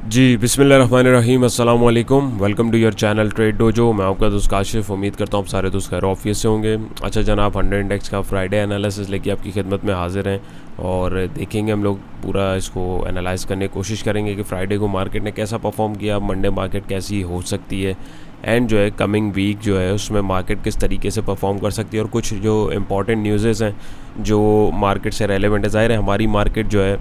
जी बिस्मिल्लाहिर्रहमानिर्रहीम अस्सलाम वालेकुम। Welcome to your channel trade Dojo. मैं आपका दोस्त काशिफ। उम्मीद करता हूँ आप सारे दोस्त खैर ऑफिस से होंगे। अच्छा जनाब, 100 इंडेक्स का फ्राइडे एनालिसिस लेके आपकी खिदमत में हाजिर हैं और देखेंगे हम लोग पूरा इसको एनालाइज करने की कोशिश करेंगे कि फ्राइडे को मार्केट ने कैसा परफॉर्म किया, मंडे मार्केट कैसी हो सकती है एंड जो है कमिंग वीक जो है उसमें मार्केट किस तरीके से परफॉर्म कर सकती है और कुछ जो इंपॉर्टेंट न्यूज़ेस हैं जो मार्केट से रेलेवेंट है। ज़ाहिर है हमारी मार्केट जो है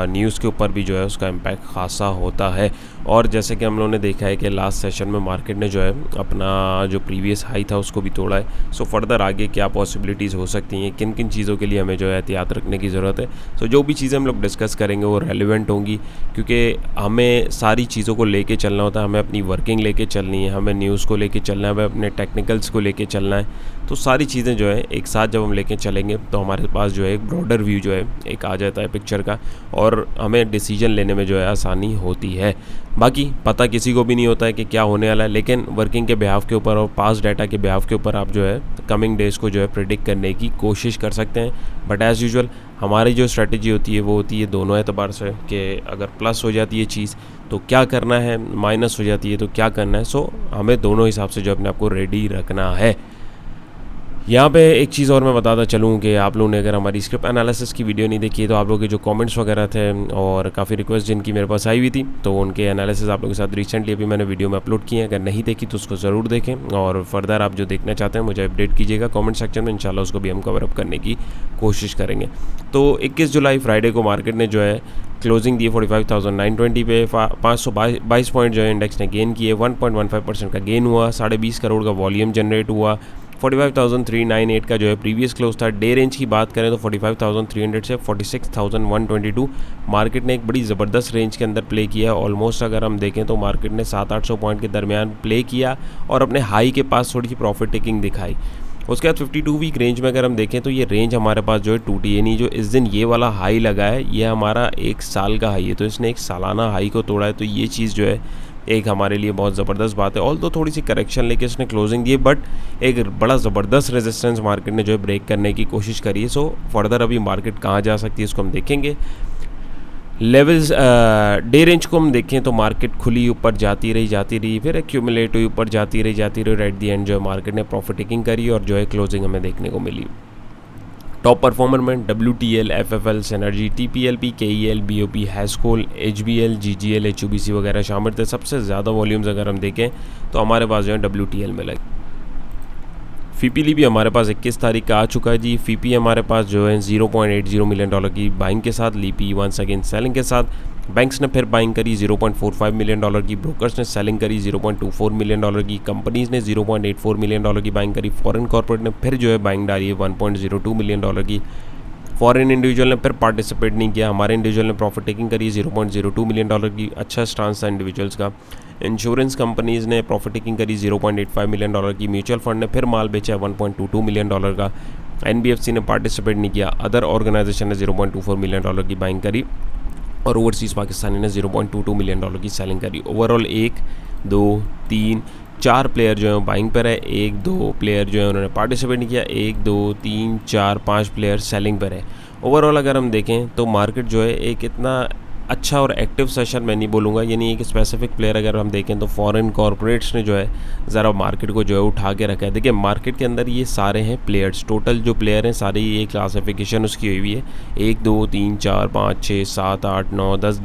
न्यूज़ के ऊपर भी जो है उसका इम्पैक्ट खासा होता है। और जैसे कि हम लोगों ने देखा है कि लास्ट सेशन में मार्केट ने जो है अपना जो प्रीवियस हाई था उसको भी तोड़ा है। सो फर्दर आगे क्या पॉसिबिलिटीज़ हो सकती हैं, किन किन चीज़ों के लिए हमें जो है एहतियात रखने की ज़रूरत है। सो जो भी चीज़ें हम लोग डिस्कस करेंगे वो रेलिवेंट होंगी, क्योंकि हमें सारी चीज़ों को लेके चलना होता है। हमें अपनी वर्किंग लेके चलनी है, हमें न्यूज़ को लेके चलना है, हमें अपने टेक्निकल्स को लेके चलना है। तो सारी चीज़ें जो है एक साथ जब हम लेके चलेंगे तो हमारे पास जो है एक ब्रॉडर व्यू जो है एक आ जाता है पिक्चर का, और हमें डिसीजन लेने में जो है आसानी होती है। बाकी पता किसी को भी नहीं होता है कि क्या होने वाला है, लेकिन वर्किंग के बिहाफ के ऊपर और पास्ट डाटा के बिहाफ के ऊपर आप जो है कमिंग डेज़ को जो है प्रिडिक्ट करने की कोशिश कर सकते हैं। बट एज़ यूजुअल हमारी जो स्ट्रेटजी होती है वो होती है दोनों एतबार से कि अगर प्लस हो जाती है चीज़ तो क्या करना है, माइनस हो जाती है तो क्या करना है। सो हमें दोनों हिसाब से जो अपने आप को रेडी रखना है। यहाँ पे एक चीज़ और मैं बताता चलूँ कि आप लोगों ने अगर हमारी स्क्रिप्ट एनालिसिस की वीडियो नहीं देखी है तो आप लोगों के जो कमेंट्स वगैरह थे और काफ़ी रिक्वेस्ट जिनकी मेरे पास आई हुई थी तो उनके एनालिसिस आप लोगों के साथ रिसेंटली अभी मैंने वीडियो में अपलोड किए हैं। अगर नहीं देखी तो उसको ज़रूर देखें और फर्दर आप जो देखना चाहते हैं मुझे अपडेट कीजिएगा कमेंट सेक्शन में। इंशाल्लाह उसको भी हम कवर अप करने की कोशिश करेंगे। तो 21 जुलाई फ्राइडे को मार्केट ने जो है क्लोजिंग दी 45,920 पे। 522 पॉइंट जो है इंडेक्स ने गेन किए, 1.15% का गेन हुआ, 20.5 करोड़ का वॉल्यूम जनरेट हुआ। 45,398 का जो है प्रीवियस क्लोज था। डे रेंज की बात करें तो 45,300 से 46,122 मार्केट ने एक बड़ी ज़बरदस्त रेंज के अंदर प्ले किया। ऑलमोस्ट अगर हम देखें तो मार्केट ने 700-800 पॉइंट के दरमियान प्ले किया और अपने हाई के पास थोड़ी सी प्रॉफिट टेकिंग दिखाई। उसके बाद 52 वीक रेंज में अगर हम देखें तो ये रेंज हमारे पास जो है टूटी है नहीं। जो इस दिन ये वाला हाई लगा है ये हमारा एक साल का हाई है, तो इसने एक सालाना हाई को तोड़ा है। तो ये चीज़ जो है एक हमारे लिए बहुत ज़बरदस्त बात है। ऑल तो थोड़ी सी करेक्शन लेके इसने क्लोजिंग दी है, बट एक बड़ा ज़बरदस्त रेजिस्टेंस मार्केट ने जो है ब्रेक करने की कोशिश करी है। सो फर्दर अभी मार्केट कहाँ जा सकती है इसको हम देखेंगे। लेवल्स डे रेंज को हम देखें तो मार्केट खुली ऊपर जाती रही, फिर एक्यूमुलेट हुई ऊपर जाती रही और एट दी एंड जो है मार्केट ने प्रॉफिट टेकिंग करी और जो है क्लोजिंग हमें देखने को मिली। टॉप परफॉर्मर में WTL, FFL, synergy, TPLP, KEL, BOP, Hascol, HBL, GGL, HUBC वगैरह शामिल थे। सबसे ज़्यादा वॉल्यूम्स अगर हम देखें तो हमारे पास जो है WTL में लगे। फीपीली भी हमारे पास 21 तारीख का आ चुका है जी। फीपी हमारे पास जो है $0.80 मिलियन की बाइंग के साथ, लीपी वंस अगेन सेलिंग के साथ। बैंक्स ने फिर बाइंग करी $0.45 मिलियन की, ब्रोकर्स ने सेलिंग करी $0.24 मिलियन की, कंपनीज ने $0.84 मिलियन की बाइंग करी, फॉरेन कॉर्पोरेट ने फिर जो है बाइंग डाली है 1.02 मिलियन की। फॉरेन इंडिविजुअल ने फिर पार्टिसिपेट नहीं किया। हमारे इंडिविजुअल ने प्रॉफिट टेकिंग करी $0.02 मिलियन की, अच्छा स्टांस था इंडिविजुअल्स का। इंश्योरेंस कंपनीज़ ने प्रॉफिट टेकिंग करी $0.85 मिलियन की। म्यूचुअल फंड ने फिर माल बेचा 1.22 मिलियन का। NBFC ने पार्टिसिपेट नहीं किया। अदर ऑर्गेनाइजेशन ने $0.24 मिलियन की बाइंग करी और ओवरसीज़ पाकिस्तानी ने $0.22 मिलियन की सेलिंग करी। ओवरऑल 1, 2, 3, 4 प्लेयर जो है बाइंग पर है, 1, 2 प्लेयर जो है उन्होंने पार्टिसिपेट नहीं किया, 1, 2, 3, 4, 5 प्लेयर सेलिंग पर है। ओवरऑल अगर हम देखें तो मार्केट जो है एक इतना अच्छा और एक्टिव सेशन मैं नहीं बोलूँगा, यानी एक स्पेसिफिक प्लेयर अगर हम देखें तो फॉरेन कॉर्पोरेट्स ने जो है ज़रा मार्केट को जो है उठा के रखा है। देखिए मार्केट के अंदर ये सारे हैं प्लेयर्स, टोटल जो प्लेयर हैं सारे ये क्लासिफिकेशन उसकी हुई है 1, 2, 3, 4, 5, 6, 7, 8, 9, 10,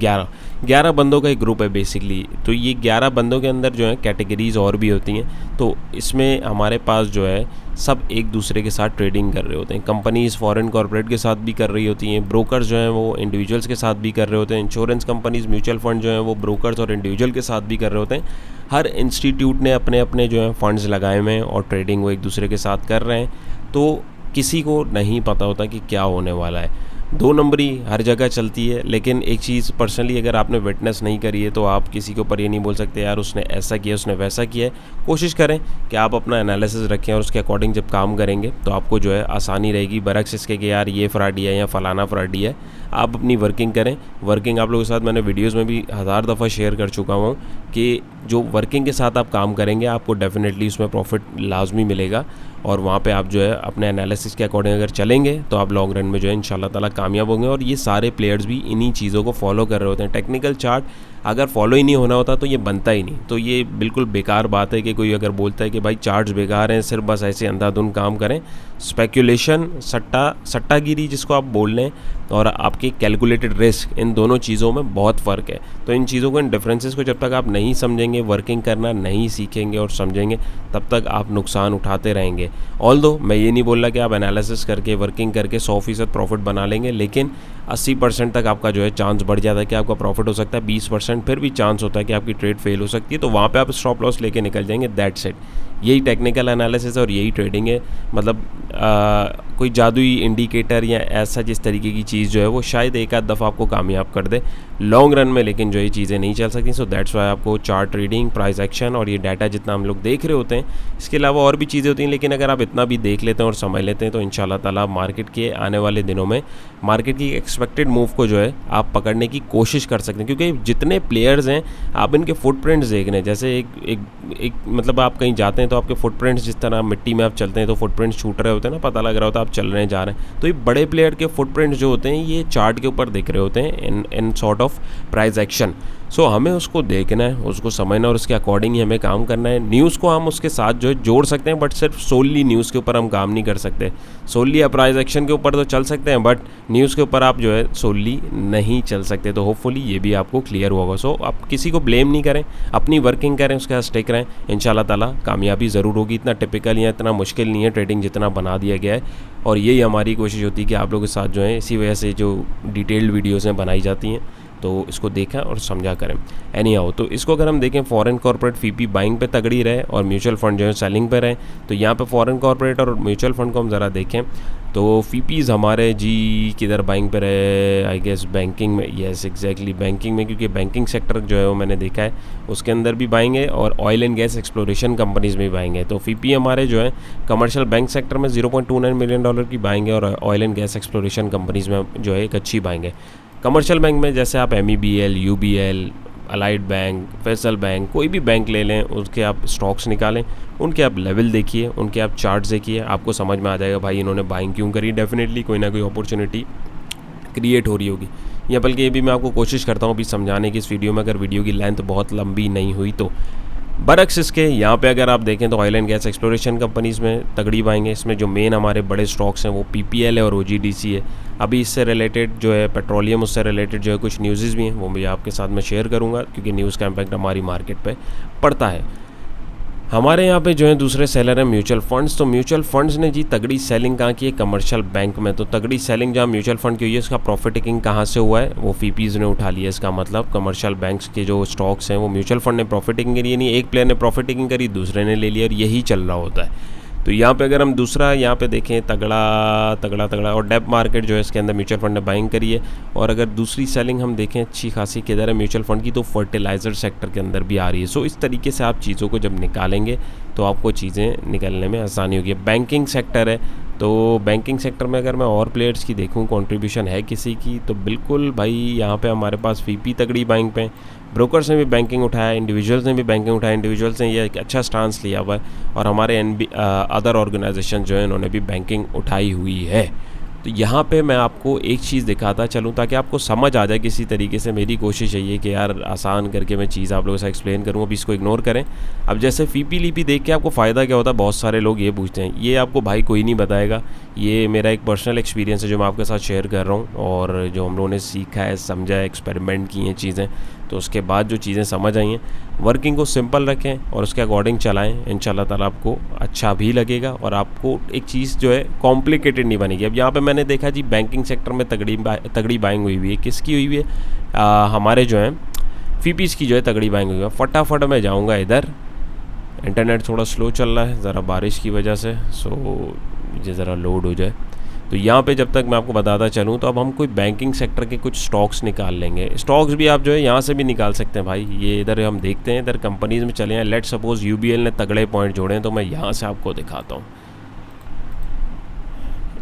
11 बंदों का एक ग्रुप है बेसिकली। तो ये 11 बंदों के अंदर जो है कैटेगरीज और भी होती हैं। तो इसमें हमारे पास जो है सब एक दूसरे के साथ ट्रेडिंग कर रहे होते हैं। कंपनीज़ फॉरेन कॉर्पोरेट के साथ भी कर रही होती हैं, ब्रोकर्स जो हैं वो इंडिविजुअल्स के साथ भी कर रहे होते हैं, इंश्योरेंस कंपनीज़, म्यूचुअल फंड जो हैं वो ब्रोकर्स और इंडिविजुअल के साथ भी कर रहे होते हैं। हर इंस्टीट्यूट ने अपने अपने जो है फंड्स लगाए हुए हैं और ट्रेडिंग वो एक दूसरे के साथ कर रहे हैं। तो किसी को नहीं पता होता कि क्या होने वाला है। 2 नंबरी हर जगह चलती है, लेकिन एक चीज़ पर्सनली अगर आपने विटनेस नहीं करी है तो आप किसी के ऊपर ये नहीं बोल सकते यार उसने ऐसा किया उसने वैसा किया है। कोशिश करें कि आप अपना एनालिसिस रखें और उसके अकॉर्डिंग जब काम करेंगे तो आपको जो है आसानी रहेगी, बरक्स इसके कि यार ये फ्रॉडी है या फलाना फ्रॉडी है। आप अपनी वर्किंग करें। वर्किंग आप लोगों के साथ मैंने वीडियोज़ में भी 1000 दफ़ा शेयर कर चुका हूँ कि जो वर्किंग के साथ आप काम करेंगे आपको डेफिनेटली उसमें प्रॉफिट लाजमी मिलेगा और वहाँ पे आप जो है अपने एनालिसिस के अकॉर्डिंग अगर चलेंगे तो आप लॉन्ग रन में जो है इंशाल्लाह ताला कामयाब होंगे। और ये सारे प्लेयर्स भी इन्हीं चीज़ों को फॉलो कर रहे होते हैं। टेक्निकल चार्ट अगर फॉलो ही नहीं होना होता तो ये बनता ही नहीं। तो ये बिल्कुल बेकार बात है कि कोई अगर बोलता है कि भाई चार्ट्स बेकार हैं, सिर्फ बस ऐसे अंधाधुंध काम करें। स्पेक्यूलेशन, सट्टागिरी जिसको आप बोल लें, और आपकी कैलकुलेटेड रिस्क, इन दोनों चीज़ों में बहुत फ़र्क है। तो इन चीज़ों को, इन डिफरेंसेस को जब तक आप नहीं समझेंगे, वर्किंग करना नहीं सीखेंगे और समझेंगे, तब तक आप नुकसान उठाते रहेंगे। ऑल्दो मैं ये नहीं बोल रहा कि आप एनालिसिस करके, वर्किंग करके 100% प्रॉफिट बना लेंगे, लेकिन 80% तक आपका जो है चांस बढ़ जाता है कि आपका प्रॉफिट हो सकता है। 20% फिर भी चांस होता है कि आपकी ट्रेड फेल हो सकती है, तो वहाँ पे आप स्टॉप लॉस लेके निकल जाएंगे। That's it. यही टेक्निकल एनालिसिस और यही ट्रेडिंग है। मतलब कोई जादुई इंडिकेटर या ऐसा जिस तरीके की चीज़ जो है वो शायद एक आध दफ़ा आपको कामयाब कर दे लॉन्ग रन में, लेकिन जो ये चीज़ें नहीं चल सकती। सो दैट्स वाई आपको चार्ट ट्रेडिंग, प्राइस एक्शन और ये डाटा जितना हम लोग देख रहे होते हैं, इसके अलावा और भी चीज़ें होती हैं, लेकिन अगर आप इतना भी देख लेते हैं और समझ लेते हैं तो इंशाल्लाह ताला मार्केट के आने वाले दिनों में मार्केट की एक्सपेक्टेड मूव को जो है आप पकड़ने की कोशिश कर सकते हैं। क्योंकि जितने प्लेयर्स हैं, आप इनके फुटप्रिंट्स देख रहे हैं। जैसे एक मतलब आप कहीं जाते हैं तो आपके फुटप्रिंट्स, जिस तरह मिट्टी में आप चलते हैं तो फुटप्रिंट्स छूट रहे होते हैं ना, पता लग रहा होता है आप चल रहे हैं, जा रहे हैं। तो ये बड़े प्लेयर के फुटप्रिंट्स जो होते हैं ये चार्ट के ऊपर दिख रहे होते हैं in sort of price action. So हमें उसको देखना है, उसको समझना और उसके अकॉर्डिंग ही हमें काम करना है। न्यूज़ को हम उसके साथ जो है जोड़ सकते हैं, बट सिर्फ सोनली न्यूज़ के ऊपर हम काम नहीं कर सकते। सोनली आप प्राइस एक्शन के ऊपर तो चल सकते हैं, बट न्यूज़ के ऊपर आप जो है सोनली नहीं चल सकते। तो होपफुली ये भी आपको क्लियर होगा। सो आप किसी को ब्लेम नहीं करें, अपनी वर्किंग करें, उसके साथ स्टिक रहें, इंशाल्लाह ताला कामयाबी ज़रूर होगी। इतना टिपिकल या इतना मुश्किल नहीं है ट्रेडिंग जितना बना दिया गया है, और यही हमारी कोशिश होती है कि आप लोगों के साथ जो है इसी वजह से जो डिटेल्ड वीडियोज़ हैं बनाई जाती हैं, तो इसको देखा और समझा करें। एनी हाउ, तो इसको अगर हम देखें, फॉरेन कॉर्पोरेट फीपी बाइंग पे तगड़ी रहे और म्यूचुअल फंड जो है सेलिंग पे रहे। तो यहाँ पे फॉरेन कॉर्पोरेट और म्यूचुअल फंड को हम ज़रा देखें तो फीपीज़ हमारे जी किधर बाइंग पे रहे, आई गेस बैंकिंग में। येस एग्जैक्टली बैंकिंग में, क्योंकि बैंकिंग सेक्टर जो है वो मैंने देखा है उसके अंदर भी बाइंग है और oil and gas exploration companies में भी बाइंग है। तो फीपी हमारे जो है कमर्शियल बैंक सेक्टर में $0.29 मिलियन की बाइंग है, और oil and gas exploration companies में जो है एक अच्छी बाइंग है। कमर्शियल बैंक में जैसे आप MEBL, UBL, allied bank, Faisal bank, कोई भी बैंक ले लें, उसके आप स्टॉक्स निकालें, उनके आप लेवल देखिए, उनके आप चार्ट्स देखिए, आपको समझ में आ जाएगा भाई इन्होंने बाइंग क्यों करी। डेफिनेटली कोई ना कोई अपॉर्चुनिटी क्रिएट हो रही होगी। या बल्कि ये भी मैं आपको कोशिश करता हूँ अभी समझाने की इस वीडियो में, अगर वीडियो की लेंथ बहुत लंबी नहीं हुई तो। बरक्स इसके यहाँ पे अगर आप देखें तो oil and gas exploration companies में तगड़ी बाइंग। इसमें जो मेन हमारे बड़े स्टॉक्स हैं वो PPL है और OGDC है। अभी इससे रिलेटेड जो है पेट्रोलियम, उससे रिलेटेड जो है कुछ न्यूज़ भी हैं, वो मैं आपके साथ में शेयर करूँगा, क्योंकि न्यूज़ का इम्पैक्ट हमारी मार्केट पे पड़ता है। हमारे यहाँ पे जो है दूसरे सेलर हैं म्यूचुअल फंड्स। तो म्यूचुअल फंड्स ने जी तगड़ी सेलिंग कहाँ की है, कमर्शियल बैंक में। तो तगड़ी सेलिंग जहाँ म्यूचुअल फंड की हुई है, इसका प्रॉफिट टेकिंग कहाँ से हुआ है, वो फीपीज़ ने उठा लिया। इसका मतलब कमर्शियल बैंक्स के जो स्टॉक्स हैं वो म्यूचुअल फंड ने प्रॉफिट टेकिंग करी, नहीं एक प्लेयर ने प्रॉफिट टेकिंग करी, दूसरे ने ले लिया, और यही चल रहा होता है। तो यहाँ पे अगर हम दूसरा यहाँ पे देखें, तगड़ा और डेप मार्केट जो है इसके अंदर म्यूचुअल फंड ने बाइंग करी है। और अगर दूसरी सेलिंग हम देखें अच्छी खासी किधर है म्यूचुअल फंड की, तो फर्टिलाइज़र सेक्टर के अंदर भी आ रही है। सो इस तरीके से आप चीज़ों को जब निकालेंगे तो आपको चीज़ें निकलने में आसानी होगी। बैंकिंग सेक्टर है, तो बैंकिंग सेक्टर में अगर मैं और प्लेयर्स की देखूं कंट्रीब्यूशन है किसी की, तो बिल्कुल भाई यहाँ पे हमारे पास फीपी तगड़ी बैंक पे, ब्रोकर्स ने भी बैंकिंग उठाया, इंडिविजुअल्स ने भी बैंकिंग उठाया, इंडिविजुअल्स ने ये एक अच्छा स्टांस लिया हुआ है, और हमारे अदर ऑर्गेनाइजेशन जो है इन्होंने भी बैंकिंग उठाई हुई है। तो यहाँ पे मैं आपको एक चीज़ दिखाता चलूँ ताकि आपको समझ आ जाए किसी तरीके से। मेरी कोशिश यही है कि यार आसान करके मैं चीज़ आप लोगों से एक्सप्लेन करूँ, अब इसको इग्नोर करें। अब जैसे फीपी लीपी देख के आपको फ़ायदा क्या होता है, बहुत सारे लोग ये पूछते हैं, ये आपको भाई कोई नहीं बताएगा। ये मेरा एक पर्सनल एक्सपीरियंस है जो मैं आपके साथ शेयर कर रहा हूँ, और जो हम लोगों ने सीखा है, समझा है, एक्सपेरिमेंट की हैं चीज़ें, तो उसके बाद जो चीज़ें समझ आई हैं, वर्किंग को सिंपल रखें और उसके अकॉर्डिंग चलाएं। इंशाल्लाह ताला आपको अच्छा भी लगेगा और आपको एक चीज़ जो है कॉम्प्लिकेटेड नहीं बनेगी। अब यहाँ पे मैंने देखा जी बैंकिंग सेक्टर में तगड़ी बाइंग हुई हुई है। किसकी हुई हुई है? हमारे जो हैं फीपीज़ की जो है तगड़ी बाइंग हुई है। फटाफट मैं जाऊँगा इधर, इंटरनेट थोड़ा स्लो चल रहा है ज़रा बारिश की वजह से, सो मुझे ज़रा लोड हो जाए। तो यहाँ पे जब तक मैं आपको बताता चलूँ, तो अब हम कोई बैंकिंग सेक्टर के कुछ स्टॉक्स निकाल लेंगे। स्टॉक्स भी आप जो है यहाँ से भी निकाल सकते हैं भाई। ये इधर हम देखते हैं, इधर कंपनीज़ में चले हैं। लेट सपोज UBL ने तगड़े पॉइंट जोड़े हैं, तो मैं यहाँ से आपको दिखाता हूँ।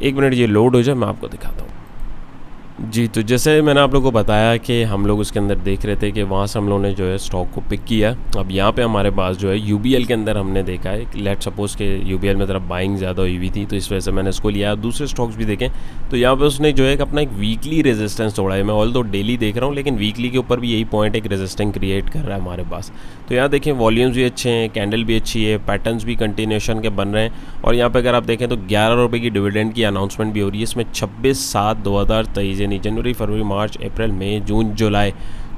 एक मिनट ये लोड हो जाए, मैं आपको दिखाता हूँ। जी, तो जैसे मैंने आप लोगों को बताया कि हम लोग उसके अंदर देख रहे थे कि वहाँ से हम लोगों ने जो है स्टॉक को पिक किया। अब यहाँ पे हमारे पास जो है यूबीएल के अंदर हमने देखा है, लेट्स सपोज़ कि यूबीएल में तरफ बाइंग ज़्यादा हुई हुई थी, तो इस वजह से मैंने इसको लिया। दूसरे स्टॉक्स भी देखें तो यहाँ पे उसने जो है अपना एक वीकली रेजिस्टेंस तोड़ा है। मैं ऑल दो डेली देख रहा हूँ, लेकिन वीकली के ऊपर भी यही पॉइंट एक रेजिस्टेंस क्रिएट कर रहा है हमारे पास। तो यहाँ देखें वॉल्यूम्स भी अच्छे हैं, कैंडल भी अच्छी है, पैटर्न्स भी कंटिन्यूएशन के बन रहे हैं। और यहाँ पे अगर आप देखें तो 11 रुपये की डिविडेंड की अनाउंसमेंट भी हो रही है। इसमें 26/7/2023 यानी जनवरी, फरवरी, मार्च, अप्रैल, मई, जून, जुलाई,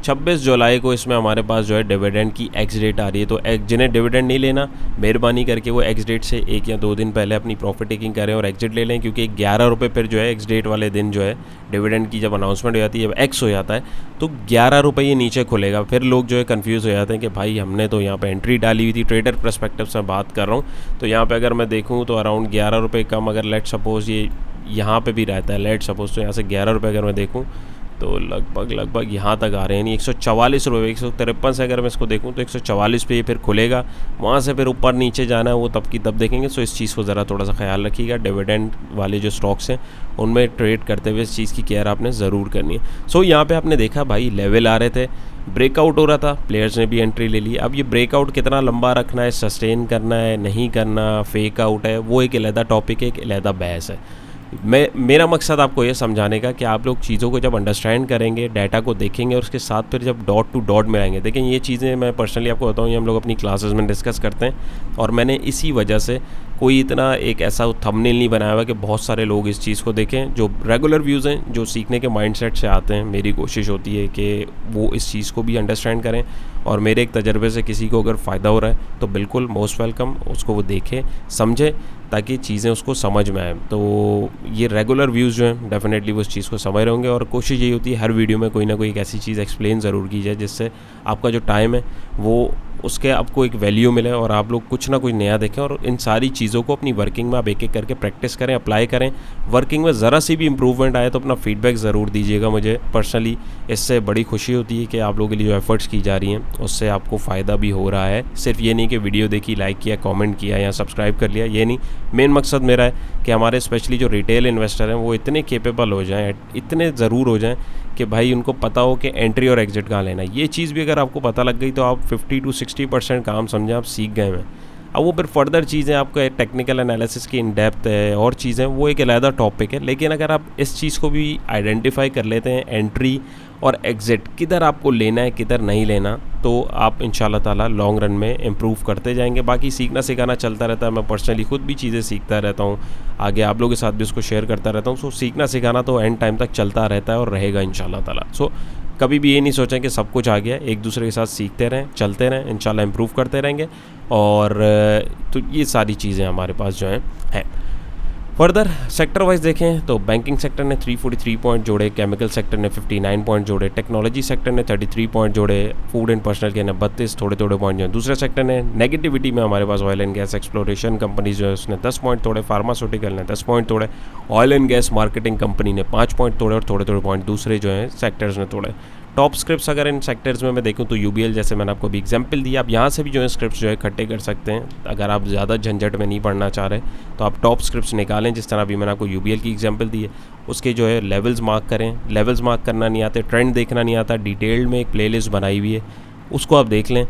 26 जुलाई को इसमें हमारे पास जो है डिविडेंड की एक्स डेट आ रही है। तो जिन्हें डिविडेंड नहीं लेना, मेहरबानी करके वो एक्स डेट से 1 या 2 दिन पहले अपनी प्रॉफिट टेकिंग करें और एग्जिट ले लें, क्योंकि 11 रुपये पर जो है एक्स डेट वाले दिन जो है डिविडेंड की जब अनाउंसमेंट हो जाती है, जब एक्स हो जाता है तो 11 रुपये ये नीचे खुलेगा। फिर लोग जो है कन्फ्यूज़ हो जाते हैं कि भाई हमने तो यहाँ पर एंट्री डाली हुई थी, ट्रेडर पर्सपेक्टिव से बात कर रहा हूँ। तो यहाँ पर अगर मैं देखूँ तो अराउंड 11 रुपये कम, अगर लेट सपोज़ ये यहाँ पे भी रहता है, लेट सपोज़ तो यहाँ से 11 रुपये अगर मैं देखूँ तो लगभग यहाँ तक आ रहे हैं, यानी 144 रुपये, 153 से अगर मैं इसको देखूँ तो 144 पे ये फिर खुलेगा। वहाँ से फिर ऊपर नीचे जाना है वो तब की तब देखेंगे। सो इस चीज़ को ज़रा थोड़ा सा ख्याल रखिएगा। डिविडेंड वाले जो स्टॉक्स हैं उनमें ट्रेड करते हुए इस चीज़ की केयर आपने ज़रूर करनी है। सो यहाँ पर आपने देखा भाई लेवल आ रहे थे, ब्रेकआउट हो रहा था, प्लेयर्स ने भी एंट्री ले ली। अब ये ब्रेकआउट कितना लंबा रखना है, सस्टेन करना है, नहीं करना, फेक आउट है, वो एक अलहदा टॉपिक है, एक अलहदा बहस है। मेरा मकसद आपको ये समझाने का कि आप लोग चीज़ों को जब अंडरस्टैंड करेंगे, डाटा को देखेंगे और उसके साथ फिर जब डॉट टू डॉट में आएंगे। देखिए ये चीज़ें मैं पर्सनली आपको बताऊँ, ये हम लोग अपनी क्लासेस में डिस्कस करते हैं और मैंने इसी वजह से कोई इतना एक ऐसा थंबनेल नहीं बनाया हुआ कि बहुत सारे लोग इस चीज़ को देखें। जो रेगुलर व्यूज़ हैं, जो सीखने के माइंडसेट से आते हैं, मेरी कोशिश होती है कि वो इस चीज़ को भी अंडरस्टैंड करें और मेरे एक तजर्बे से किसी को अगर फ़ायदा हो रहा है तो बिल्कुल मोस्ट वेलकम, उसको वो देखे समझे ताकि चीज़ें उसको समझ में आए। तो ये रेगुलर व्यूज़ जो हैं डेफिनेटली वो उस चीज़ को समझ रहे होंगे और कोशिश यही होती है हर वीडियो में कोई ना कोई एक ऐसी चीज़ एक्सप्लेन ज़रूर की जाए जिससे आपका जो टाइम है वो उसके आपको एक वैल्यू मिले और आप लोग कुछ ना कुछ नया देखें और इन सारी चीज़ों को अपनी वर्किंग में आप एक एक करके प्रैक्टिस करें, अप्लाई करें। वर्किंग में ज़रा सी भी इम्प्रूवमेंट आए तो अपना फीडबैक ज़रूर दीजिएगा मुझे पर्सनली। इससे बड़ी खुशी होती है कि आप लोगों के लिए जो एफर्ट्स की जा रही हैं उससे आपको फ़ायदा भी हो रहा है। सिर्फ ये नहीं कि वीडियो देखी, लाइक किया, कमेंट किया या सब्सक्राइब कर लिया, ये नहीं। मेन मकसद मेरा है कि हमारे स्पेशली जो रिटेल इन्वेस्टर हैं वो इतने केपेबल हो जाएँ, इतने ज़रूर हो जाएँ कि भाई उनको पता हो कि एंट्री और एग्जिट कहाँ लेना है। ये चीज़ भी अगर आपको पता लग गई तो आप 50 to 60% काम समझें आप सीख गए हैं। अब वो फिर फर्दर चीज़ें आपका टेक्निकल एनालिसिस की इन डेप्थ है और चीज़ें, वो एक अलहदा टॉपिक है। लेकिन अगर आप इस चीज़ को भी आइडेंटिफाई कर लेते हैं, एंट्री और एग्ज़िट किधर आपको लेना है किधर नहीं लेना, तो आप इंशाल्लाह ताला लॉन्ग रन में इम्प्रूव करते जाएंगे। बाकी सीखना सिखाना चलता रहता है, मैं पर्सनली खुद भी चीज़ें सीखता रहता हूँ, आगे आप लोगों के साथ भी उसको शेयर करता रहता हूँ। सो सीखना सिखाना तो एंड टाइम तक चलता रहता है और रहेगा इंशाल्लाह ताला। सो कभी भी ये नहीं सोचें कि सब कुछ आ गया, एक दूसरे के साथ सीखते रहें, चलते रहें, इंशाल्लाह इम्प्रूव करते रहेंगे। और तो ये सारी चीज़ें हमारे पास जो हैं। फर्दर सेक्टर वाइज देखें तो बैंकिंग सेक्टर ने 343 पॉइंट जोड़े, केमिकल सेक्टर ने 59 पॉइंट जोड़े, टेक्नोलॉजी सेक्टर ने 33 पॉइंट जोड़े, फूड एंड पर्सनल के ने 32 थोड़े पॉइंट जो है। दूसरे सेक्टर ने नेगेटिविटी में हमारे पास oil and gas exploration company जो है उसने 10 पॉइंट तोड़े, फार्मास्यूटिकल ने 10 पॉइंट तोड़े, oil and gas marketing company ने 5 पॉइंट तोड़े और थोड़े पॉइंट दूसरे जो हैं सेक्टर्स ने तोड़े। टॉप स्क्रिप्ट्स अगर इन सेक्टर्स में मैं देखूं तो यूबीएल, जैसे मैंने आपको भी एग्जांपल दिया, आप यहाँ से भी जो है स्क्रिप्ट्स जो है इकट्ठे कर सकते हैं। अगर आप ज़्यादा झंझट में नहीं पढ़ना चाह रहे तो आप टॉप स्क्रिप्ट्स निकालें, जिस तरह भी मैंने आपको यूबीएल की एग्जांपल दी है। उसके जो है लेवल्स मार्क करें, लेवल्स मार्क करना नहीं आते, ट्रेंड देखना नहीं आता, डिटेल्ड में एक प्लेलिस्ट बनाई हुई है, उसको आप देख लें,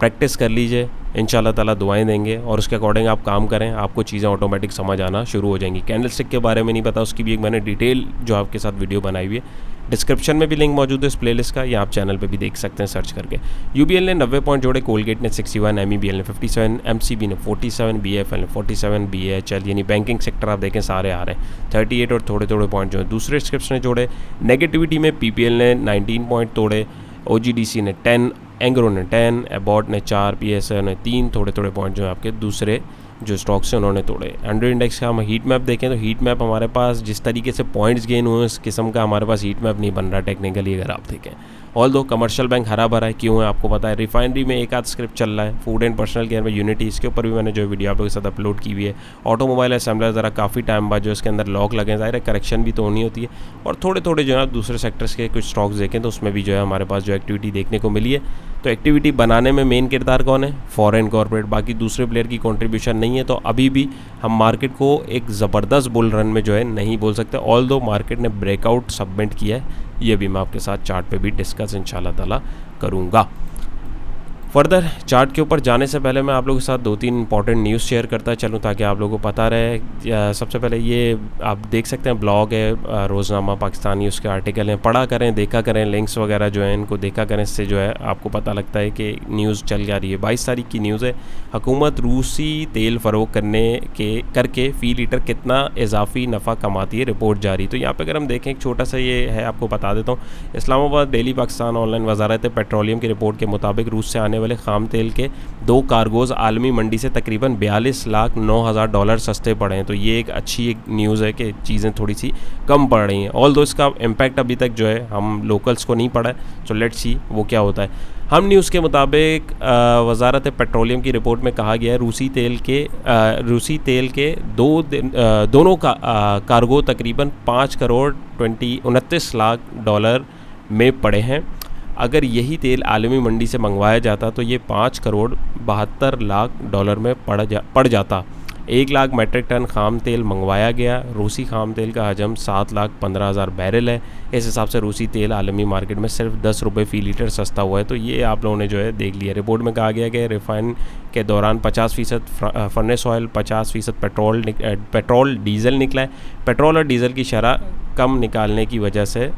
प्रैक्टिस कर लीजिए, इंशाल्लाह ताला दुआएं देंगे और उसके अकॉर्डिंग आप काम करें, आपको चीज़ें ऑटोमेटिक समझ आना शुरू हो जाएंगी। कैंडलस्टिक के बारे में नहीं पता, उसकी भी एक मैंने डिटेल जो आपके साथ वीडियो बनाई हुई है, डिस्क्रिप्शन में भी लिंक मौजूद है इस प्लेलिस्ट का, या आप चैनल पे भी देख सकते हैं सर्च करके। यूबीएल ने 90 पॉइंट जोड़े, कोलगेट ने 61, एमईबीएल ने 57, एमसीबी ने 47, बीएफएल ने 47, बीएचएल यानी बैंकिंग सेक्टर आप देखें सारे आ रहे हैं 38 और थोड़े पॉइंट जो है। दूसरे स्क्रिप्ट्स ने जोड़े, नेगेटिविटी में पीपीएल ने 19 पॉइंट तोड़े, ओजीडीसी ने 10, एंग्रो ने 10, एबॉट ने 4, पीएसए ने 3, थोड़े पॉइंट जो है आपके दूसरे जो स्टॉक्स हैं उन्होंने तोड़े। अंडर इंडेक्स का हम हीट मैप देखें तो हीट मैप हमारे पास जिस तरीके से पॉइंट्स गेन हुए इस किस्म का हमारे पास हीट मैप नहीं बन रहा टेक्निकली अगर आप देखें। ऑल दो कमर्शियल बैंक हरा भरा है, क्यों है आपको पता है। रिफाइनरी में एक आध स्क्रिप्ट चल रहा है, फूड एंड पर्सनल केयर में यूनिटी, इसके ऊपर भी मैंने जो वीडियो आप लोगों के साथ अपलोड की हुई है। ऑटोमोबाइल असेंबलर ज़रा काफ़ी टाइम बाद जो इसके अंदर लॉक लगे, ज़ाहिर है करेक्शन भी तो होनी होती है। और थोड़े जो है दूसरे सेक्टर्स के कुछ स्टॉक्स देखें तो उसमें भी जो है हमारे पास जो एक्टिविटी देखने को मिली है। तो एक्टिविटी बनाने में मेन किरदार कौन है, फॉरेन कॉर्पोरेट, बाकी दूसरे प्लेयर की कॉन्ट्रीब्यूशन नहीं नहीं है, तो अभी भी हम मार्केट को एक ज़बरदस्त बुल रन में जो है नहीं बोल सकते, ऑल्दो मार्केट ने ब्रेकआउट सबमिट किया है। ये भी मैं आपके साथ चार्ट पे भी डिस्कस इंशाल्लाह ताला करूँगा। फर्दर चार्ट के ऊपर जाने से पहले मैं आप लोगों के साथ 2-3 इंपॉर्टेंट न्यूज़ शेयर करता चलूँ ताकि आप लोगों को पता रहे। सबसे पहले ये आप देख सकते हैं, ब्लॉग है रोज़नामा पाकिस्तानी, उसके आर्टिकल हैं, पढ़ा करें, देखा करें, लिंक्स वगैरह जो हैं इनको देखा करें। इससे जो है आपको पता लगता है कि न्यूज़ चल जा रही है। 22 तारीख की न्यूज़ है, हुकूमत रूसी तेल फ़रोख्त करके फ़ी लीटर कितना इजाफी नफ़ा कमाती है, रिपोर्ट जारी। तो यहाँ पर अगर हम देखें, एक छोटा सा ये है, आपको बता देता हूँ। इस्लामाबाद डेली पाकिस्तान ऑनलाइन वजारत पेट्रोलियम की रिपोर्ट के मुताबिक रूस से आने वाले खाम तेल के 2 कार्गोज़ आलमी मंडी से तकरीबन $42,09,000 सस्ते पड़े हैं। तो ये एक अच्छी एक न्यूज़ है कि चीज़ें थोड़ी सी कम पड़ रही हैं। ऑल्दो इसका इम्पैक्ट अभी तक जो है हम लोकल्स को नहीं पड़ा है, सो लेट्स सी वो क्या होता है। हम न्यूज़ के मुताबिक वजारत पेट्रोलियम की रिपोर्ट में कहा गया है रूसी तेल के दोनों कार्गो तकरीबन $5,29,00,000 में पड़े हैं। अगर यही तेल आलमी मंडी से मंगवाया जाता तो ये $5,72,00,000 में पड़ जाता। 1 लाख मेट्रिक टन खाम तेल मंगवाया गया। रूसी खाम तेल का हजम 7,15,000 बैरल है। इस हिसाब से रूसी तेल आलमी मार्केट में सिर्फ ₹10 फ़ी लीटर सस्ता हुआ है। तो ये आप लोगों ने जो है देख लिया। रिपोर्ट में कहा गया कि रिफाइन के दौरान 50% फर्नेस ऑयल, 50% पेट्रोल डीजल निकला है। पेट्रोल और डीजल की शरह कम निकालने की वजह से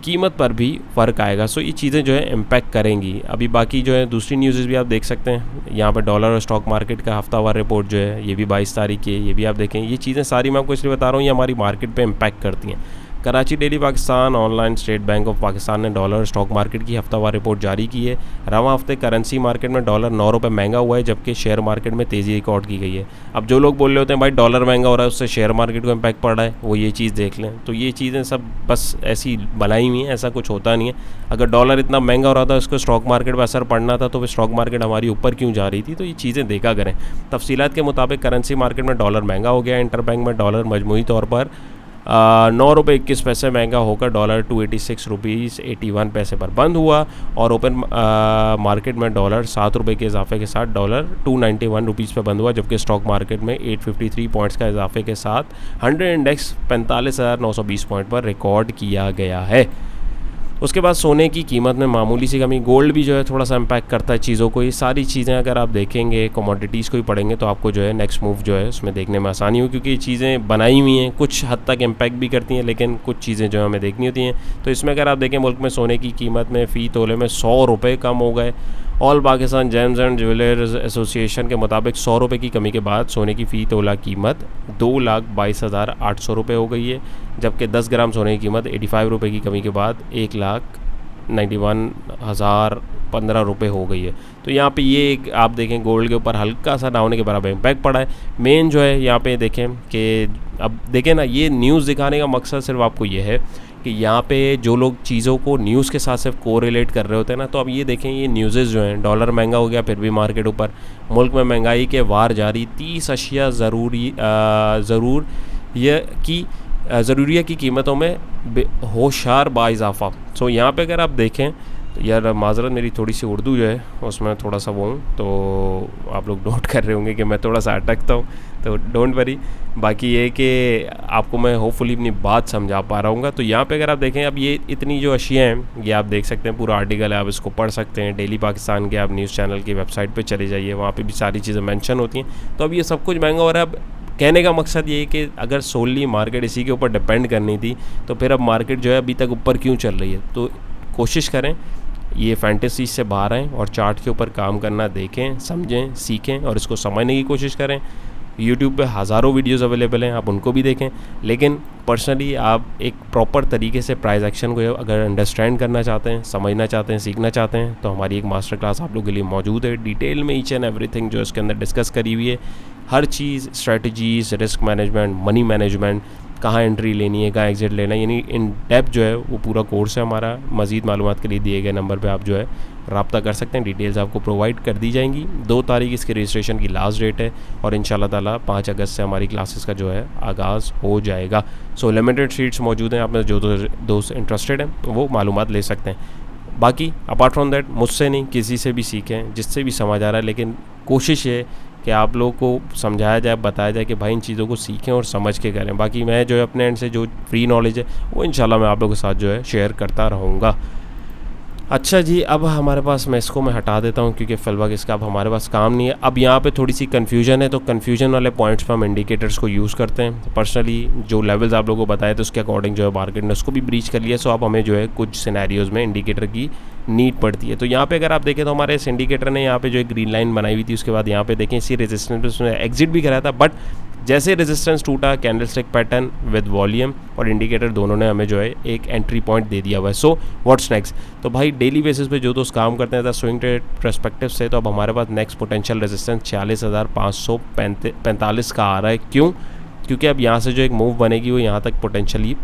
कीमत पर भी फ़र्क आएगा। सो ये चीज़ें जो है इम्पैक्ट करेंगी। अभी बाकी जो है दूसरी न्यूज़ भी आप देख सकते हैं। यहाँ पे डॉलर और स्टॉक मार्केट का हफ्तावार रिपोर्ट जो है ये भी 22 तारीख की है। ये भी आप देखें। ये चीज़ें सारी मैं आपको इसलिए बता रहा हूँ, ये हमारी मार्केट पे इम्पैक्ट करती हैं। Karachi daily Pakistan online state bank of Pakistan ने डॉलर और स्टॉक मार्केट की हफ्तावार रिपोर्ट जारी की है। रवां हफ्ते करेंसी मार्केट में डॉलर ₹9 महंगा हुआ है, जबकि शेयर मार्केट में तेज़ी रिकॉर्ड की गई है। अब जो लोग बोल रहे होते हैं भाई डॉलर महंगा हो रहा है उससे शेयर मार्केट को इम्पैक्ट पड़ रहा है, वो ये चीज़ देख लें। तो ये चीज़ें सब बस ऐसी बनाई हुई हैं, ऐसा कुछ होता नहीं है। अगर डॉलर इतना महंगा हो रहा था उसको स्टॉक मार्केट पर असर पड़ना था, तो फिर स्टॉक मार्केट हमारी ऊपर क्यों जा रही थी। तो ये चीज़ें देखा करें। तफसीलात के मुताबिक करेंसी मार्केट में डॉलर महंगा हो गया। इंटर बैंक में डॉलर मजमूई तौर पर ₹9.21 महंगा होकर $286.81 पर बंद हुआ और ओपन मार्केट में डॉलर ₹7 के इजाफे के साथ $291 पर बंद हुआ, जबकि स्टॉक मार्केट में 853 पॉइंट्स का इजाफे के साथ 100 इंडेक्स 45,920 पॉइंट पर रिकॉर्ड किया गया है। उसके बाद सोने की कीमत में मामूली सी कमी, गोल्ड भी जो है थोड़ा सा इम्पैक्ट करता है चीज़ों को। ये सारी चीज़ें अगर आप देखेंगे, कमोडिटीज़ को ही पढ़ेंगे तो आपको जो है नेक्स्ट मूव जो है उसमें देखने में आसानी हो, क्योंकि ये चीज़ें बनाई हुई हैं, कुछ हद तक इम्पैक्ट भी करती हैं, लेकिन कुछ चीज़ें जो हमें देखनी होती हैं। तो इसमें अगर आप देखें, मुल्क में सोने की कीमत में फ़ी तोले में ₹100 कम हो गए। All Pakistan James and jewellers association के मुताबिक ₹100 की कमी के बाद सोने की फ़ी तोला कीमत ₹2,22,800 हो गई है, जबकि 10 ग्राम सोने की कीमत ₹85 की कमी के बाद ₹1,91,015 हो गई है। तो यहाँ पे ये एक आप देखें गोल्ड के ऊपर हल्का सा डाउन के बराबर इम्पैक्ट पड़ा है। मेन जो है यहाँ पे देखें कि अब देखें ना, ये न्यूज़ दिखाने का मकसद सिर्फ आपको ये है कि यहाँ पे जो लोग चीज़ों को न्यूज़ के साथ सिर्फ कोरिलेट कर रहे होते हैं ना, तो अब ये देखें ये न्यूज़ेस जो हैं, डॉलर महंगा हो गया फिर भी मार्केट ऊपर, मुल्क में महंगाई के वार जारी, 30 अशिया ज़रूरिया की कीमतों में होशियार बाइज़ाफ़ा। सो यहाँ पे अगर आप देखें तो यार माज़रत मेरी थोड़ी सी उर्दू जो है उसमें थोड़ा सा वो हूँ, तो आप लोग नोट कर रहे होंगे कि मैं थोड़ा सा अटकता हूँ, तो डोंट वरी। बाकी ये कि आपको मैं होपफुली अपनी बात समझा पा रहा हूँ। तो यहाँ पे अगर आप देखें, अब ये इतनी जो अशिया हैं ये आप देख सकते हैं, पूरा आर्टिकल है, आप इसको पढ़ सकते हैं। डेली पाकिस्तान के आप न्यूज़ चैनल की वेबसाइट पर चले जाइए, वहाँ पर भी सारी चीज़ें मैंशन होती हैं। तो अब ये सब कुछ महंगा हो रहा है। अब कहने का मकसद ये है कि अगर सोली मार्केट इसी के ऊपर डिपेंड करनी थी तो फिर अब मार्केट जो है अभी तक ऊपर क्यों चल रही है। तो कोशिश करें ये फैंटेसी से बाहर आएँ और चार्ट के ऊपर काम करना देखें, समझें, सीखें और इसको समझने की कोशिश करें। यूट्यूब पे हज़ारों वीडियोस अवेलेबल हैं, आप उनको भी देखें। लेकिन पर्सनली आप एक प्रॉपर तरीके से प्राइस एक्शन को अगर अंडरस्टैंड करना चाहते हैं, समझना चाहते हैं, सीखना चाहते हैं, तो हमारी एक मास्टर क्लास आप लोगों के लिए मौजूद है। डिटेल में ईच एंड एवरीथिंग जो इसके अंदर डिस्कस करी हुई है, हर चीज़, strategies, risk management, money management, कहाँ एंट्री लेनी है, कहाँ एग्जिट लेना है, यानी इन डेप्थ जो है वो पूरा कोर्स है हमारा। मज़ीद मालूमात के लिए दिए गए नंबर पे आप जो है रब्ता कर सकते हैं, डिटेल्स आपको प्रोवाइड कर दी जाएंगी। 2 तारीख इसके रजिस्ट्रेशन की लास्ट डेट है और इंशाल्लाह ताला 5 अगस्त से हमारी क्लासेस का जो है आगाज़ हो जाएगा। सो लिमिटेड सीट्स मौजूद हैं, आप में जो दोस्त इंटरेस्टेड हैं वो मालूमात ले सकते हैं। बाकी अपार्ट फ्रॉम दैट मुझसे नहीं, किसी से भी सीखें, जिससे भी समझ आ रहा है, लेकिन कोशिश है कि आप लोगों को समझाया जाए, बताया जाए कि भाई इन चीज़ों को सीखें और समझ के करें। बाकी मैं जो है अपने एंड से जो फ्री नॉलेज है वो इंशाल्लाह मैं आप लोगों के साथ जो है शेयर करता रहूँगा। अच्छा जी, अब हमारे पास, मैं इसको मैं हटा देता हूँ क्योंकि फिलहाल इसका अब हमारे पास काम नहीं है। अब यहाँ पे थोड़ी सी कन्फ्यूजन है, तो कन्फ्यूजन वाले पॉइंट्स पर हम इंडिकेटर्स को यूज़ करते हैं। पर्सनली जो लेवल्स आप लोगों को बताए थे उसके अकॉर्डिंग जो है मार्केट ने उसको भी ब्रीच कर लिया। सो अब हमें जो है कुछ सिनेरियोज़ में इंडिकेटर की नीड पड़ती है। तो यहाँ पे अगर आप देखें तो हमारे इस इंडिकेटर ने यहाँ पे जो एक ग्रीन लाइन बनाई हुई थी, उसके बाद यहाँ पे देखें इसी रेजिस्टेंस पे उसने एग्जिट भी कराया था, बट जैसे रेजिस्टेंस टूटा, कैंडलस्टिक पैटर्न विद वॉल्यूम और इंडिकेटर दोनों ने हमें जो है एक एंट्री पॉइंट दे दिया हुआ है। So what's next? तो भाई डेली बेसिस पे जो दोस्त काम करते हैं स्विंग ट्रेड पर्सपेक्टिव से, तो अब हमारे पास नेक्स्ट पोटेंशियल रेजिस्टेंस 46,545 का आ रहा है। क्यों? क्योंकि अब यहाँ से जो एक मूव बनेगी वो यहाँ तक पोटेंशियली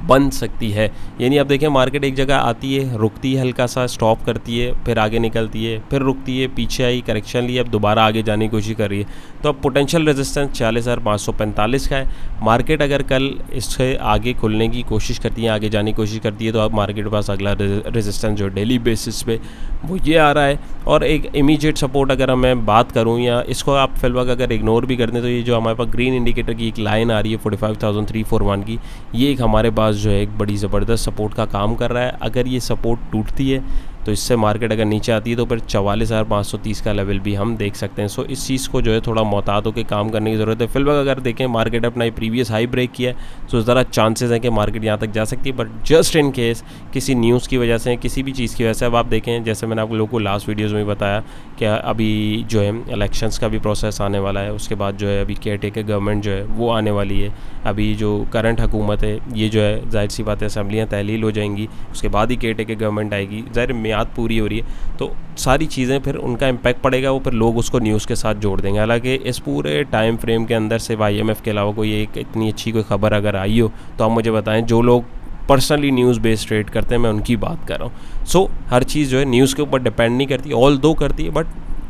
बन सकती है। यानी अब देखें मार्केट एक जगह आती है, रुकती है, हल्का सा स्टॉप करती है, फिर आगे निकलती है, फिर रुकती है, पीछे आई, करेक्शन ली, अब दोबारा आगे जाने की कोशिश कर रही है। तो अब पोटेंशियल रेजिस्टेंस 46,545 का है। मार्केट अगर कल इससे आगे खुलने की कोशिश करती है, आगे जाने की कोशिश करती है, तो अब मार्केट के पास अगला रेजिस्टेंस जो डेली बेसिस पे वो ये आ रहा है। और एक इमीडिएट सपोर्ट अगर मैं बात करूँ, या इसको आप फिलहाल अगर इग्नोर भी कर दें, तो ये जो हमारे पास ग्रीन इंडिकेटर की एक लाइन आ रही है 45,341 की, ये एक हमारे पास जो है एक बड़ी ज़बरदस्त सपोर्ट का काम कर रहा है। अगर ये सपोर्ट टूटती है तो इससे मार्केट अगर नीचे आती है तो फिर 44,530 का लेवल भी हम देख सकते हैं। सो इस चीज़ को जो है थोड़ा मोहतात होकर काम करने की ज़रूरत है। फिलहाल अगर देखें मार्केट अपना प्रीवियस हाई ब्रेक किया है, तो ज़रा चांसेस हैं कि मार्केट यहाँ तक जा सकती है, बट जस्ट इन केस किसी न्यूज़ की वजह से, किसी भी चीज़ की वजह से, अब आप देखें जैसे मैंने आप लोगों को लास्ट वीडियोज़ में बताया कि अभी जो है इलेक्शंस का भी प्रोसेस आने वाला है, उसके बाद जो है अभी केयर टेकर गवर्नमेंट जो है वो आने वाली है। अभी जो करंट हुकूमत है ये जो है जाहिर सी बात है असम्बलियाँ तहलील हो जाएंगी, उसके बाद ही केयर टेकर गवर्नमेंट आएगी, ज़ाहिर मियाद पूरी हो रही है, तो सारी चीज़ें फिर उनका इम्पैक्ट पड़ेगा, वो फिर लोग उसको न्यूज़ के साथ जोड़ देंगे। हालांकि इस पूरे टाइम फ्रेम के अंदर सिर्फ IMF के अलावा कोई एक इतनी अच्छी कोई खबर अगर आई हो तो आप मुझे बताएं। जो लोग पर्सनली न्यूज़ बेस्ड ट्रेड करते हैं मैं उनकी बात कर रहा हूँ। सो हर चीज़ जो है न्यूज़ के ऊपर डिपेंड नहीं करती, ऑल दो करती है, बट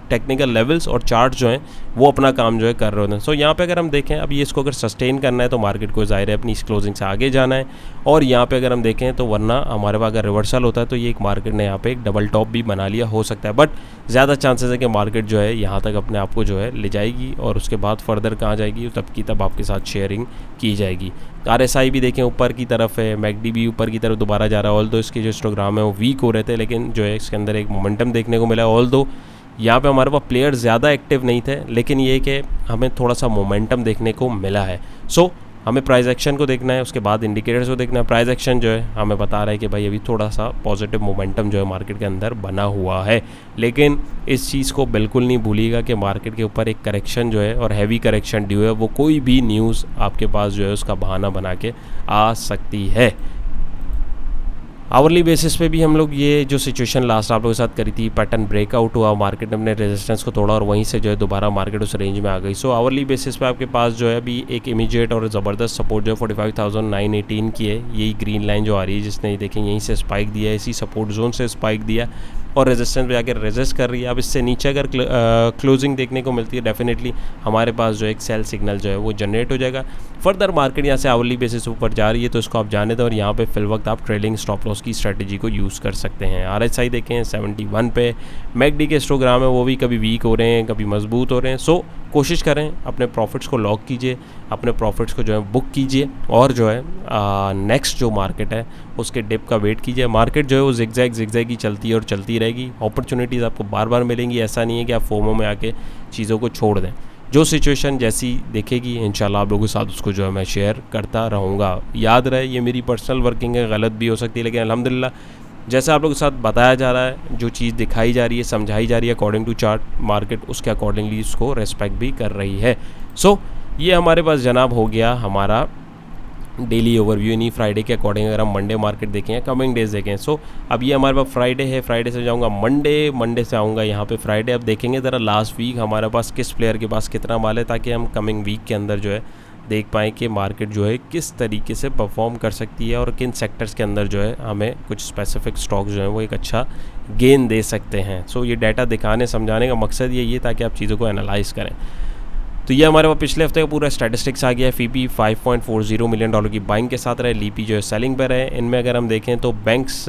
टेक्निकल लेवल्स और चार्ट जो हैं वो अपना काम जो है कर रहे होते हैं। सो यहाँ पे अगर हम देखें अभी इसको अगर सस्टेन करना है तो मार्केट को ज़ाहिर है अपनी इस क्लोजिंग से आगे जाना है। और यहाँ पे अगर हम देखें तो वरना हमारे पास अगर रिवर्सल होता है तो ये एक मार्केट ने यहाँ पे एक डबल टॉप भी बना लिया हो सकता है, बट ज़्यादा चांसेस है कि मार्केट जो है यहाँ तक अपने आप को जो है ले जाएगी और उसके बाद फर्दर कहाँ जाएगी तब की तब आपके साथ शेयरिंग की जाएगी। RSI भी देखें ऊपर की तरफ है, MACD भी ऊपर की तरफ दोबारा जा रहा है। ऑल दो इसके जो हिस्टोग्राम है वो वीक हो रहे थे, लेकिन जो है इसके अंदर एक मोमेंटम देखने को मिला है। ऑल दो यहाँ पे हमारे पास प्लेयर ज़्यादा एक्टिव नहीं थे, लेकिन ये कि हमें थोड़ा सा मोमेंटम देखने को मिला है। सो हमें प्राइस एक्शन को देखना है, उसके बाद इंडिकेटर्स को देखना है। प्राइस एक्शन जो है हमें बता रहा है कि भाई अभी थोड़ा सा पॉजिटिव मोमेंटम जो है मार्केट के अंदर बना हुआ है, लेकिन इस चीज़ को बिल्कुल नहीं भूलिएगा कि मार्केट के ऊपर एक करेक्शन जो है और हैवी करेक्शन ड्यू है, वो कोई भी न्यूज़ आपके पास जो है उसका बहाना बना के आ सकती है। आवरली बेसिस पे भी हम लोग ये जो सिचुएशन लास्ट आप लोगों के साथ करी थी, पैटर्न ब्रेकआउट हुआ, मार्केट ने अपने रेजिस्टेंस को तोड़ा और वहीं से जो है दोबारा मार्केट उस रेंज में आ गई। सो आवरली बेसिस पे आपके पास जो है अभी एक इमीडिएट और ज़बरदस्त सपोर्ट जो है 45,918 की है। यही ग्रीन लाइन जो आ रही है जिसने देखें यहीं से स्पाइक दिया है, इसी सपोर्ट जोन से स्पाइक दिया और रेजिस्टेंस पे जाकर रेजिस्ट कर रही है। अब इससे नीचे अगर क्लोजिंग देखने को मिलती है डेफिनेटली हमारे पास जो एक सेल सिग्नल जो है वो जनरेट हो जाएगा। फर्दर मार्केट यहाँ से आवरली बेसिस ऊपर जा रही है तो इसको आप जाने दें और यहाँ पे फिल वक्त आप ट्रेलिंग स्टॉप लॉस की स्ट्रेटजी को यूज़ कर सकते हैं। RSI देखें 71 पे, MACD के हिस्टोग्राम है वो भी कभी वीक हो रहे हैं कभी मजबूत हो रहे हैं। सो कोशिश करें अपने प्रॉफिट्स को लॉक कीजिए, अपने प्रॉफिट्स को जो है बुक कीजिए और जो है नेक्स्ट जो मार्केट है उसके डिप का वेट कीजिए। मार्केट जो है वो जिगजैग ही चलती है और चलती रहेगी। अपॉर्चुनिटीज़ आपको बार बार मिलेंगी, ऐसा नहीं है कि आप फोमो में आके चीज़ों को छोड़ दें। जो सिचुएशन जैसी देखेगी इंशाल्लाह आप लोगों के साथ उसको जो है मैं शेयर करता रहूँगा। याद रहे ये मेरी पर्सनल वर्किंग है, गलत भी हो सकती है, लेकिन अल्हम्दुलिल्लाह जैसा आप लोगों के साथ बताया जा रहा है, जो चीज़ दिखाई जा रही है, समझाई जा रही है अकॉर्डिंग टू चार्ट, मार्केट उसके अकॉर्डिंगली उसको रेस्पेक्ट भी कर रही है। सो ये हमारे पास जनाब हो गया हमारा डेली ओवरव्यू। नहीं फ्राइडे के अकॉर्डिंग अगर हम मंडे मार्केट देखें, कमिंग डेज देखें। सो अब ये हमारे पास फ्राइडे है, फ्राइडे से जाऊंगा मंडे से आऊँगा यहाँ पे फ्राइडे। अब देखेंगे ज़रा लास्ट वीक हमारे पास किस प्लेयर के पास कितना माल है, ताकि हम कमिंग वीक के अंदर जो है देख पाएँ कि मार्केट जो है किस तरीके से परफॉर्म कर सकती है और किन सेक्टर्स के अंदर जो है हमें कुछ स्पेसिफिक स्टॉक जो है वो एक अच्छा गेन दे सकते हैं। सो ये डाटा दिखाने समझाने का मकसद यही है ताकि आप चीज़ों को एनालाइज़ करें। तो ये हमारे पास पिछले हफ्ते का पूरा स्टैटिस्टिक्स आ गया है। फीपी $5.40 मिलियन की बाइंग के साथ रहे, लीपी जो है सेलिंग पर है। इनमें अगर हम देखें तो बैंक्स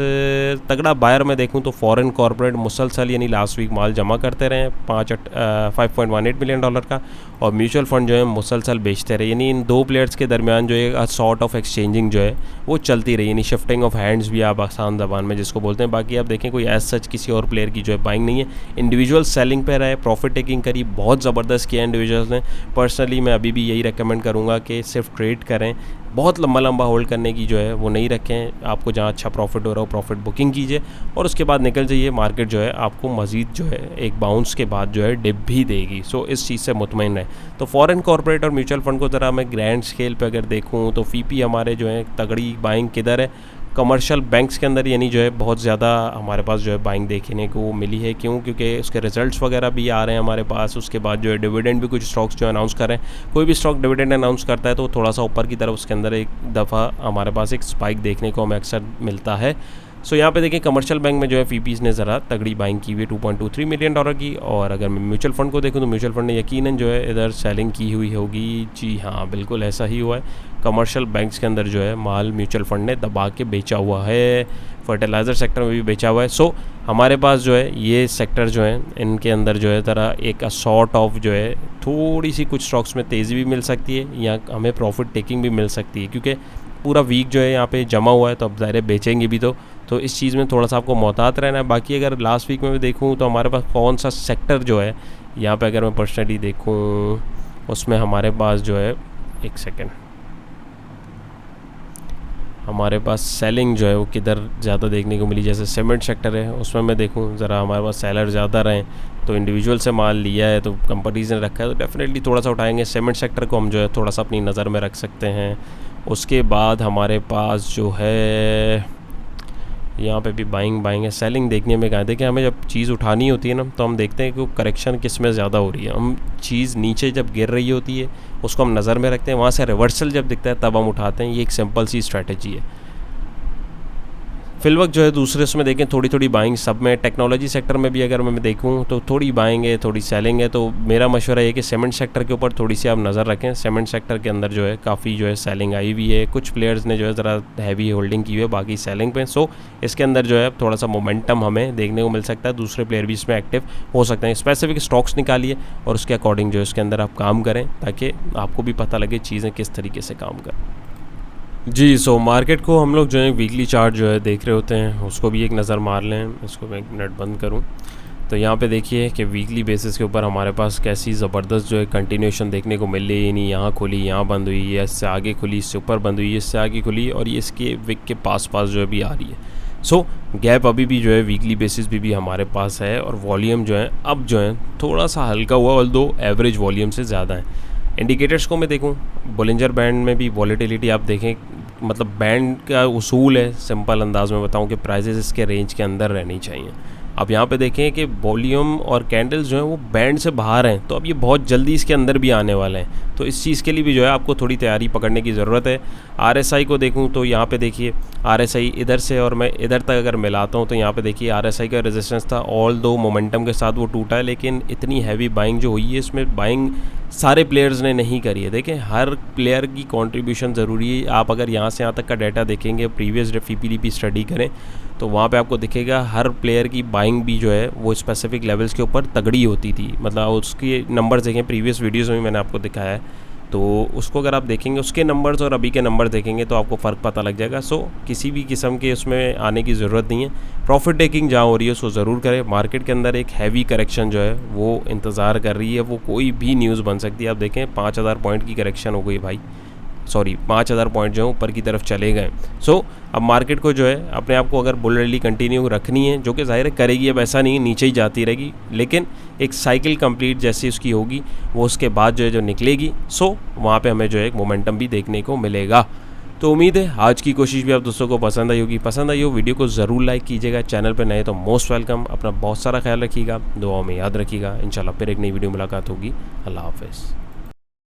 तगड़ा बायर में देखूं तो फॉरेन कॉर्पोरेट मुसलसल यानी लास्ट वीक माल जमा करते रहे $5.18 मिलियन का, और म्यूचुअल फंड जो है मुसलसल बेचते रहे। यानी इन दो प्लेयर्स के दरमियान जो है सॉर्ट ऑफ एक्सचेंजिंग जो है वो चलती रही, यानी शिफ्टिंग ऑफ हैंड्स भी आप आसान ज़बान में जिसको बोलते हैं। बाकी आप देखें कोई एज सच किसी और प्लेयर की जो है बाइंग नहीं है। इंडिविजुअल सेलिंग पे रहे, प्रॉफिट टेकिंग करी, बहुत ज़बरदस्त किया इंडिविजुअल्स ने। पर्सनली मैं अभी भी यही रेकमेंड करूँगा कि सिर्फ ट्रेड करें, बहुत लंबा होल्ड करने की जो है वो नहीं रखें। आपको जहाँ अच्छा प्रॉफिट हो रहा हो प्रॉफिट बुकिंग कीजिए और उसके बाद निकल जाइए। मार्केट जो है आपको मज़ीद जो है एक बाउंस के बाद जो है डिप भी देगी, सो इस चीज़ से मुतमईन रहे। तो फॉरेन कॉर्पोरेट और म्यूचुअल फंड को ज़रा मैं ग्रैंड स्केल पे अगर देखूँ तो फीपी हमारे जो है तगड़ी बाइंग किधर है, कमर्शियल बैंक्स के अंदर, यानी जो है बहुत ज़्यादा हमारे पास जो है बाइंग देखने को मिली है। क्यों? क्योंकि उसके रिजल्ट्स वगैरह भी आ रहे हैं हमारे पास। उसके बाद जो है डिविडेंड भी कुछ स्टॉक्स जो अनाउंस कर रहे हैं। कोई भी स्टॉक डिविडेंड अनाउंस करता है तो थोड़ा सा ऊपर की तरफ उसके अंदर एक दफ़ा हमारे पास एक स्पाइक देखने को हमें अक्सर मिलता है। सो यहाँ पे देखिए कमर्शियल बैंक में जो है फीपीज़ ने ज़रा तगड़ी बाइंग की हुई है $2.23 मिलियन की। और अगर मैं म्यूचुअल फंड को देखूँ तो म्यूचुअल फंड ने यकीनन जो है इधर सेलिंग की हुई होगी। जी हाँ, बिल्कुल ऐसा ही हुआ है। कमर्शियल बैंक्स के अंदर जो है माल म्यूचुअल फंड ने दबा के बेचा हुआ है, फर्टिलाइज़र सेक्टर में भी बेचा हुआ है। सो हमारे पास जो है ये सेक्टर जो है इनके अंदर जो है ज़रा एक सॉर्ट ऑफ जो है थोड़ी सी कुछ स्टॉक्स में तेज़ी भी मिल सकती है या हमें प्रॉफिट टेकिंग भी मिल सकती है, क्योंकि पूरा वीक जो है यहाँ पे जमा हुआ है तो अब ज़ाहिर बेचेंगे भी तो इस चीज़ में थोड़ा सा आपको मोहतात रहना है। बाकी अगर लास्ट वीक में भी देखूँ तो हमारे पास कौन सा सेक्टर जो है यहाँ पे अगर मैं पर्सनली देखूँ उसमें हमारे पास जो है एक सेकेंड हमारे पास सेलिंग जो है वो किधर ज़्यादा देखने को मिली। जैसे सीमेंट सेक्टर है उसमें मैं देखूँ ज़रा हमारे पास सेलर ज़्यादा रहें, तो इंडिविजुअल से माल लिया है तो कंपनीज ने रखा है तो डेफिनेटली थोड़ा सा उठाएंगे। सीमेंट सेक्टर को हम जो है थोड़ा सा अपनी नज़र में रख सकते हैं। उसके बाद हमारे पास जो है यहाँ पे भी बाइंग है। सेलिंग देखने में कहते हैं कि हमें जब चीज़ उठानी होती है ना तो हम देखते हैं कि करेक्शन किस में ज़्यादा हो रही है। हम चीज़ नीचे जब गिर रही होती है उसको हम नज़र में रखते हैं, वहाँ से रिवर्सल जब दिखता है तब हम उठाते हैं। ये एक सिंपल सी स्ट्रैटेजी है। फिलवक्त जो है दूसरे उसमें देखें थोड़ी बाइंग सब में। टेक्नोलॉजी सेक्टर में भी अगर मैं देखूं तो थोड़ी बाइंग है थोड़ी सेलिंग है। तो मेरा मशवरा है कि सीमेंट सेक्टर के ऊपर थोड़ी सी आप नज़र रखें। सीमेंट सेक्टर के अंदर जो है काफ़ी जो है सेलिंग आई हुई है, कुछ प्लेयर्स ने जो है ज़रा हैवी होल्डिंग की हुई है, बाकी सेलिंग पे। सो इसके अंदर जो है थोड़ा सा मोमेंटम हमें देखने को मिल सकता है, दूसरे प्लेयर भी इसमें एक्टिव हो सकते हैं। स्पेसिफिक स्टॉक्स निकालिए और उसके अकॉर्डिंग जो है इसके अंदर आप काम करें ताकि आपको भी पता लगे चीज़ें किस तरीके से काम करें। जी, सो मार्केट को हम लोग जो है वीकली चार्ट जो है देख रहे होते हैं, उसको भी एक नज़र मार लें। इसको मैं 1 मिनट बंद करूं तो यहाँ पे देखिए कि वीकली बेसिस के ऊपर हमारे पास कैसी ज़बरदस्त जो है कंटिन्यूएशन देखने को मिल रही है। यानी यहाँ खुली, यहाँ बंद हुई, या इससे आगे खुली, इससे ऊपर बंद हुई, इससे आगे खुली, और ये इसके विक के पास जो है भी आ रही है। सो गैप अभी भी जो है वीकली बेसिस भी हमारे पास है, और वॉल्यूम जो है अब जो है थोड़ा सा हल्का हुआ, ऑल्दो एवरेज वॉल्यूम से ज़्यादा है। इंडिकेटर्स को मैं देखूं, बोलिंजर बैंड में भी वॉलेटिलिटी आप देखें, मतलब बैंड का उसूल है, सिंपल अंदाज में बताऊं कि प्राइसेस इसके रेंज के अंदर रहनी चाहिए। अब यहाँ पे देखें कि वॉल्यूम और कैंडल्स जो हैं वो बैंड से बाहर हैं, तो अब ये बहुत जल्दी इसके अंदर भी आने वाले हैं। तो इस चीज़ के लिए भी जो है आपको थोड़ी तैयारी पकड़ने की ज़रूरत है। RSI को देखूं तो यहाँ पे देखिए RSI इधर से और मैं इधर तक अगर मिलाता हूँ तो यहाँ पे देखिए RSI का रेजिस्टेंस था, ऑल दो मोमेंटम के साथ वो टूटा है, लेकिन इतनी हैवी बाइंग जो हुई है इसमें बाइंग सारे प्लेयर्स ने नहीं करी है। देखें हर प्लेयर की कंट्रीब्यूशन ज़रूरी है। आप अगर यहाँ से यहाँ तक का डाटा देखेंगे, प्रीवियस FPDP स्टडी करें तो वहाँ पे आपको दिखेगा हर प्लेयर की बाइंग भी जो है वो स्पेसिफिक लेवल्स के ऊपर तगड़ी होती थी। मतलब उसके नंबर्स देखें, प्रीवियस वीडियोज़ में मैंने आपको दिखाया है, तो उसको अगर आप देखेंगे उसके नंबर्स और अभी के नंबर देखेंगे तो आपको फ़र्क पता लग जाएगा। सो किसी भी किस्म के उसमें आने की ज़रूरत नहीं है। प्रॉफिट टेकिंग जहाँ हो रही है उसको ज़रूर करें। मार्केट के अंदर एक हैवी करेक्शन जो है वो इंतज़ार कर रही है, वो कोई भी न्यूज़ बन सकती है। आप देखें 5000 पॉइंट की करेक्शन हो गई भाई, सॉरी 5000 पॉइंट जो है ऊपर की तरफ चले गए। सो अब मार्केट को जो है अपने आप को अगर बुल रैली कंटिन्यू रखनी है, जो कि ज़ाहिर है करेगी, अब ऐसा नहीं है नीचे ही जाती रहेगी, लेकिन एक साइकिल कंप्लीट जैसी उसकी होगी वो उसके बाद जो है जो निकलेगी, सो वहाँ पे हमें जो है एक मोमेंटम भी देखने को मिलेगा। तो उम्मीद है आज की कोशिश भी आप दोस्तों को पसंद आई होगी। पसंद आई हो वीडियो को ज़रूर लाइक कीजिएगा, चैनल पर नए तो मोस्ट वेलकम। अपना बहुत सारा ख्याल रखिएगा, दुआओं में याद रखिएगा। इंशाल्लाह फिर एक नई वीडियो मुलाकात होगी। अल्लाह हाफ़िज़।